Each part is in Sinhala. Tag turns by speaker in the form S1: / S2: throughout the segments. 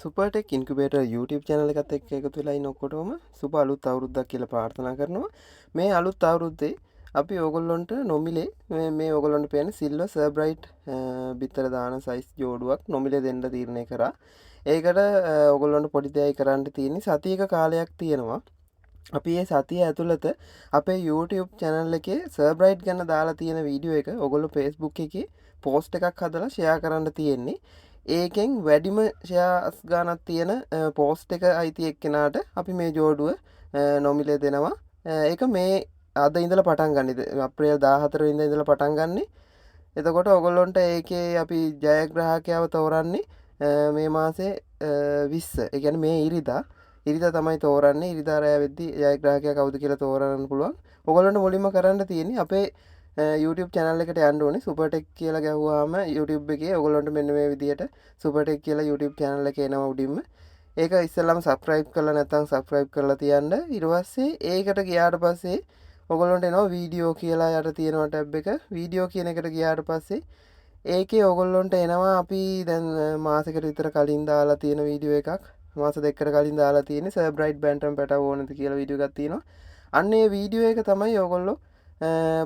S1: සුපර්ටෙක් ඉන්කුබේටර් YouTube channel එකත් එක්ක එකතු වෙලා ඉන්න ඔක්කොටම සුබ අලුත් අවුරුද්දක් කියලා ප්‍රාර්ථනා කරනවා. මේ අලුත් අවුරුද්දේ අපි ඕගොල්ලන්ට නොමිලේ මේ ඕගොල්ලන්ට පේන සිල්වර් සර්බ්‍රයිට් බිත්තර දාන සයිස් ජෝඩුවක් නොමිලේ දෙන්න තීරණය කරා. ඒකට ඕගොල්ලන්ට පොඩි දෙයක් කරන්න තියෙන්නේ සතියක කාලයක් තියෙනවා. අපි මේ සතිය ඇතුළත අපේ YouTube channel එකේ සර්බ්‍රයිට් ගැන දාලා තියෙන වීඩියෝ එක ඕගොල්ලෝ Facebook එකේ post එකක් හදලා share කරන්න තියෙන්නේ. ඒකෙන් වැඩිම ෂෙයාර්ස් ගානක් තියෙන පෝස්ට් එක අයිති එක්කෙනාට අපි මේ ජෝඩුව නොමිලේ දෙනවා. ඒක මේ අද ඉඳලා පටන් ගන්න. අප්‍රේල් 14 වෙනිදා ඉඳලා පටන් ගන්න. එතකොට ඔයගොල්ලන්ට ඒකේ අපි ජයග්‍රාහකයව තෝරන්නේ මේ මාසේ 20. ඒ කියන්නේ මේ ඉරිදා තමයි තෝරන්නේ. ඉරිදා රෑ වෙද්දි ජයග්‍රාහකයා කවුද කියලා තෝරන්න පුළුවන්. ඔයගොල්ලන්ට මුලින්ම කරන්න තියෙන්නේ අපේ YouTube channel එකට යන්න ඕනේ. සුපර්ටෙක් කියලා ගැහුවාම YouTube එකේ ඔයගොල්ලන්ට මෙන්න මේ විදියට සුපර්ටෙක් කියලා YouTube channel එක එනවා උඩින්ම. ඒක ඉස්සෙල්ලාම subscribe කරලා නැත්නම් subscribe කරලා තියන්න. ඊට පස්සේ ඒකට ගියාට පස්සේ ඔයගොල්ලන්ට එනවා වීඩියෝ කියලා යට තියෙනවා ටැබ් එක. වීඩියෝ කියන එකට ගියාට පස්සේ ඒකේ ඔයගොල්ලන්ට එනවා අපි දැන් මාසෙකට විතර කලින් දාලා තියෙන වීඩියෝ එකක්. මාස දෙකකට කලින් දාලා තියෙන්නේ සර්බ්‍රයිට් බැන්ටම් පැටව ඕනද කියලා වීඩියෝ එකක් තියෙනවා. අන්න ඒ වීඩියෝ එක තමයි ඔයගොල්ලෝ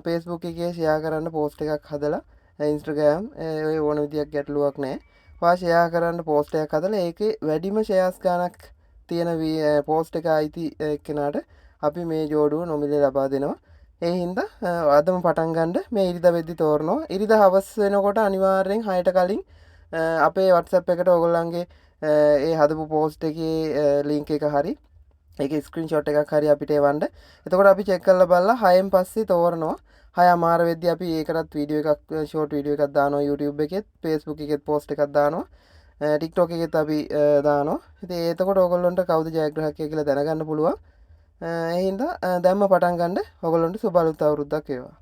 S1: Facebook එකේ ෂෙයා කරන්න පෝස්ට් එකක් හදලා Instagram ඔය ඕන විදියක් ගැටලුවක් නැහැ. ඔයා ෂෙයා කරන්න පෝස්ට් එකක් හදලා ඒකේ වැඩිම ෂෙයාර්ස් ගානක් තියෙන පෝස්ට් එක අයිති කෙනාට අපි මේ ජෝඩුව නොමිලේ ලබා දෙනවා. ඒ හින්දා අදම පටන් ගන්න මේ ඉරිදා වෙද්දි තෝරනවා. ඉරිදා හවස් වෙනකොට අනිවාර්යෙන් 6ට කලින් අපේ WhatsApp එකට ඔයගොල්ලන්ගේ ඒ හදපු පෝස්ට් එකේ link එක හරි ඒක ස්ක්‍රීන්ෂොට් එකක් හරි අපිට එවන්න. එතකොට අපි චෙක් කරලා බලලා 6න් පස්සේ තෝරනවා. 6:00 වෙද්දී අපි ඒකටත් වීඩියෝ එකක් ෂෝට් වීඩියෝ එකක් දානවා YouTube එකෙත්, Facebook එකෙත් පෝස්ට් එකක් දානවා. TikTok එකෙත් අපි දානවා. ඉතින් එතකොට ඔයගොල්ලන්ට කවුද ජයග්‍රාහකයා කියලා දැනගන්න පුළුවන්. ඒ හින්දා දැම්ම පටන් ගන්න ඔයගොල්ලන්ට සුබ අලුත් අවුරුද්දක් වේවා.